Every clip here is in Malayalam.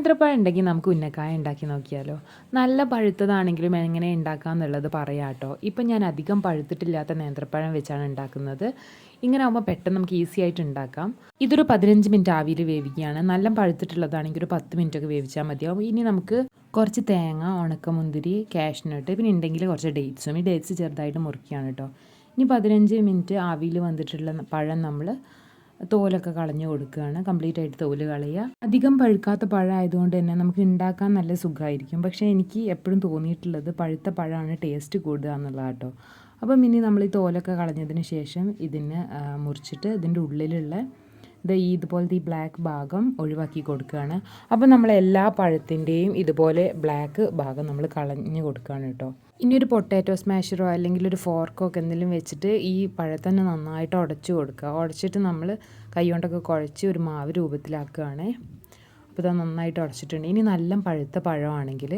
നേന്ത്രപ്പഴം ഉണ്ടെങ്കിൽ നമുക്ക് ഉന്നക്കായ ഉണ്ടാക്കി നോക്കിയാലോ. നല്ല പഴുത്തതാണെങ്കിലും എങ്ങനെ ഉണ്ടാക്കാമെന്നുള്ളത് പറയാം കേട്ടോ. ഇപ്പം ഞാൻ അധികം പഴുത്തിട്ടില്ലാത്ത നേന്ത്രപ്പഴം വെച്ചാണ് ഉണ്ടാക്കുന്നത്. ഇങ്ങനെ ആകുമ്പോൾ പെട്ടെന്ന് നമുക്ക് ഈസി ആയിട്ട് ഉണ്ടാക്കാം. ഇതൊരു 15 മിനിറ്റ് ആവിയിൽ വേവിക്കുകയാണ്. നല്ല പഴുത്തിട്ടുള്ളതാണെങ്കിൽ ഒരു 10 മിനിറ്റൊക്കെ വേവിച്ചാൽ മതിയാവും. ഇനി നമുക്ക് കുറച്ച് തേങ്ങ, ഉണക്കമുന്തിരി, കാഷ്നട്ട്, പിന്നെ ഉണ്ടെങ്കിൽ കുറച്ച് ഡേറ്റ്സും. ഈ ഡേറ്റ്സ് ചെറുതായിട്ട് മുറിക്കുകയാണ് കേട്ടോ. ഇനി 15 മിനിറ്റ് ആവിയിൽ വന്നിട്ടുള്ള പഴം നമ്മൾ തോലൊക്കെ കളഞ്ഞ് കൊടുക്കുകയാണ്. കംപ്ലീറ്റ് ആയിട്ട് തോല് കളയുക. അധികം പഴുക്കാത്ത പഴം ആയതുകൊണ്ട് തന്നെ നമുക്ക് ഉണ്ടാക്കാൻ നല്ല സുഖമായിരിക്കും. പക്ഷേ എനിക്ക് എപ്പോഴും തോന്നിയിട്ടുള്ളത് പഴുത്ത പഴമാണ് ടേസ്റ്റ് കൂടുക എന്നുള്ളത് കേട്ടോ. അപ്പം ഇനി നമ്മൾ ഈ തോലൊക്കെ കളഞ്ഞതിന് ശേഷം ഇതിനെ മുറിച്ചിട്ട് ഇതിൻ്റെ ഉള്ളിലുള്ള ഇതുപോലത്തെ ഈ ബ്ലാക്ക് ഭാഗം ഒഴിവാക്കി കൊടുക്കുകയാണ്. അപ്പോൾ നമ്മൾ എല്ലാ പഴത്തിൻ്റെയും ഇതുപോലെ ബ്ലാക്ക് ഭാഗം നമ്മൾ കളഞ്ഞ് കൊടുക്കുകയാണ് കേട്ടോ. ഇനി ഒരു പൊട്ടാറ്റോ സ്മാഷറോ അല്ലെങ്കിൽ ഒരു ഫോർക്കോ ഒക്കെ എന്തെങ്കിലും വെച്ചിട്ട് ഈ പഴത്തന്നെ നന്നായിട്ട് ഉടച്ചു കൊടുക്കുക. ഉടച്ചിട്ട് നമ്മൾ കൈ കൊണ്ടൊക്കെ കുഴച്ച് ഒരു മാവ് രൂപത്തിലാക്കുകയാണ്. അപ്പോൾ ഇത് നന്നായിട്ട് ഉടച്ചിട്ടുണ്ട്. ഇനി നല്ല പഴുത്ത പഴമാണെങ്കിൽ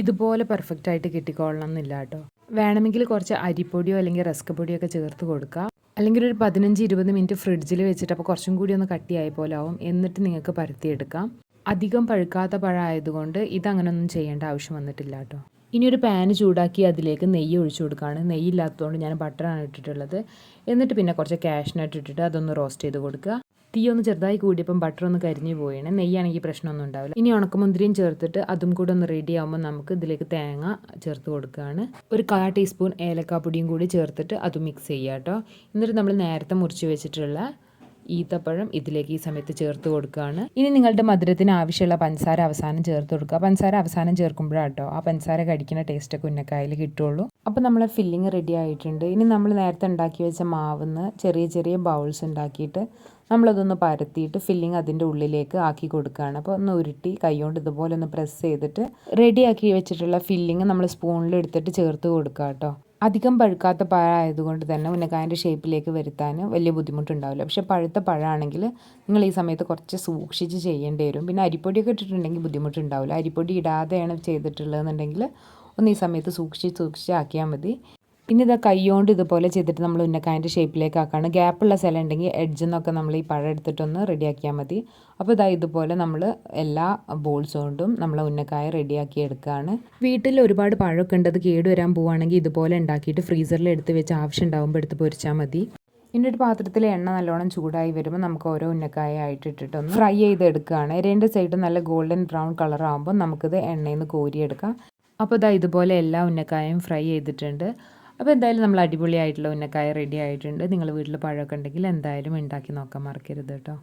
ഇതുപോലെ പെർഫെക്റ്റ് ആയിട്ട് കിട്ടിക്കൊള്ളണം എന്നില്ല കേട്ടോ. വേണമെങ്കിൽ കുറച്ച് അരിപ്പൊടിയോ അല്ലെങ്കിൽ റസ്ക് പൊടിയോ ഒക്കെ ചേർത്ത് കൊടുക്കുക. അല്ലെങ്കിൽ ഒരു 15-20 മിനിറ്റ് ഫ്രിഡ്ജിൽ വെച്ചിട്ട് അപ്പോൾ കുറച്ചും കൂടി ഒന്ന് കട്ടിയായ പോലെ ആവും. എന്നിട്ട് നിങ്ങൾക്ക് പരത്തിയെടുക്കാം. അധികം പഴുക്കാത്ത പഴമായതുകൊണ്ട് ഇതങ്ങനൊന്നും ചെയ്യേണ്ട ആവശ്യം വന്നിട്ടില്ല കേട്ടോ. ഇനി ഒരു പാന് ചൂടാക്കി അതിലേക്ക് നെയ്യ് ഒഴിച്ചു കൊടുക്കുകയാണ്. നെയ്യില്ലാത്തതുകൊണ്ട് ഞാൻ ബട്ടറാണ് ഇട്ടിട്ടുള്ളത്. എന്നിട്ട് പിന്നെ കുറച്ച് കാഷ്നട്ട് ഇട്ടിട്ട് അതൊന്ന് റോസ്റ്റ് ചെയ്ത് കൊടുക്കുക. തീ ഒന്ന് ചെറുതായി കൂടിയപ്പം ബട്ടർ ഒന്ന് കരിഞ്ഞു പോയാണ്. നെയ്യാണെങ്കിൽ പ്രശ്നമൊന്നും ഉണ്ടാവില്ല. ഇനി ഉണക്കമുന്തിരിയും ചേർത്തിട്ട് അതും കൂടെ ഒന്ന് റെഡി ആകുമ്പോൾ നമുക്ക് ഇതിലേക്ക് തേങ്ങ ചേർത്ത് കൊടുക്കുകയാണ്. ഒരു 1/4 ടീസ്പൂൺ ഏലക്കാപ്പൊടിയും കൂടി ചേർത്തിട്ട് അത് മിക്സ് ചെയ്യുക കേട്ടോ. എന്നിട്ട് നമ്മൾ നേരത്തെ മുറിച്ച് വെച്ചിട്ടുള്ള ഈത്തപ്പഴം ഇതിലേക്ക് ഈ സമയത്ത് ചേർത്ത് കൊടുക്കുകയാണ്. ഇനി നിങ്ങളുടെ മധുരത്തിന് ആവശ്യമുള്ള പഞ്ചസാര അവസാനം ചേർത്ത് കൊടുക്കുക. പഞ്ചസാര അവസാനം ചേർക്കുമ്പോഴാണ് കേട്ടോ ആ പഞ്ചസാര കടിക്കുന്ന ടേസ്റ്റൊക്കെ ഉന്നക്കായയിൽ കിട്ടുള്ളൂ. അപ്പോൾ നമ്മളെ ഫില്ലിങ് റെഡി ആയിട്ടുണ്ട്. ഇനി നമ്മൾ നേരത്തെ ഉണ്ടാക്കി വെച്ച മാവിന്ന് ചെറിയ ചെറിയ ബൗൾസ് ഉണ്ടാക്കിയിട്ട് നമ്മളതൊന്ന് പരത്തിയിട്ട് ഫില്ലിങ് അതിൻ്റെ ഉള്ളിലേക്ക് ആക്കി കൊടുക്കുകയാണ്. അപ്പോൾ ഒന്ന് ഉരുട്ടി കൈകൊണ്ട് ഇതുപോലെ ഒന്ന് പ്രസ് ചെയ്തിട്ട് റെഡിയാക്കി വെച്ചിട്ടുള്ള ഫില്ലിങ് നമ്മൾ സ്പൂണിലെടുത്തിട്ട് ചേർത്ത് കൊടുക്കുക കേട്ടോ. അധികം പഴുക്കാത്ത പഴമായതുകൊണ്ട് തന്നെ ഉന്നക്കായൻ്റെ ഷേപ്പിലേക്ക് വരുത്താൻ വലിയ ബുദ്ധിമുട്ടുണ്ടാവില്ല. പക്ഷേ പഴുത്ത പഴമാണെങ്കിൽ നിങ്ങൾ ഈ സമയത്ത് കുറച്ച് സൂക്ഷിച്ച് ചെയ്യേണ്ടി വരും. പിന്നെ അരിപ്പൊടിയൊക്കെ ഇട്ടിട്ടുണ്ടെങ്കിൽ ബുദ്ധിമുട്ടുണ്ടാവില്ല. അരിപ്പൊടി ഇടാതെയാണ് ചെയ്തിട്ടുള്ളതെന്നുണ്ടെങ്കിൽ ഒന്ന് ഈ സമയത്ത് സൂക്ഷിച്ച് ആക്കിയാൽ മതി. ഇനി ഇതാ കൈകൊണ്ട് ഇതുപോലെ ചെയ്തിട്ട് നമ്മൾ ഉന്നക്കായൻ്റെ ഷേപ്പിലേക്ക് ആക്കുകയാണ്. ഗ്യാപ്പുള്ള സ്ഥലം ഉണ്ടെങ്കിൽ എഡ്ജിൽ നിന്നൊക്കെ നമ്മൾ ഈ പഴം എടുത്തിട്ടൊന്ന് റെഡിയാക്കിയാൽ മതി. അപ്പോൾ ഇതാ ഇതുപോലെ നമ്മൾ എല്ലാ ബോൾസ് കൊണ്ടും നമ്മൾ ഉന്നക്കായ റെഡിയാക്കി എടുക്കുകയാണ്. വീട്ടിൽ ഒരുപാട് പഴമൊക്കെ ഉണ്ട്, അത് കേടുവരാൻ പോവുകയാണെങ്കിൽ ഇതുപോലെ ഉണ്ടാക്കിയിട്ട് ഫ്രീസറിൽ എടുത്ത് വെച്ച് ആവശ്യം ഉണ്ടാകുമ്പോൾ എടുത്ത് പൊരിച്ചാൽ മതി. ഇനി ഒരു പാത്രത്തിൽ എണ്ണ നല്ലോണം ചൂടായി വരുമ്പോൾ നമുക്ക് ഓരോ ഉന്നക്കായ ആയിട്ട് ഇട്ടിട്ടൊന്ന് ഫ്രൈ ചെയ്തെടുക്കുകയാണ്. രണ്ട് സൈഡും നല്ല ഗോൾഡൻ ബ്രൗൺ കളർ ആകുമ്പോൾ നമുക്കിത് എണ്ണയിൽ നിന്ന് കോരിയെടുക്കാം. അപ്പോൾ ഇതാ ഇതുപോലെ എല്ലാ ഉന്നക്കായയും ഫ്രൈ ചെയ്തിട്ടുണ്ട്. അപ്പോൾ എന്തായാലും നമ്മൾ അടിപൊളിയായിട്ടുള്ള ഉന്നക്കായ റെഡി ആയിട്ടുണ്ട്. നിങ്ങൾ വീട്ടിൽ പഴമൊക്കെ ഉണ്ടെങ്കിൽ എന്തായാലും ഉണ്ടാക്കി നോക്കാൻ മറക്കരുത് കേട്ടോ.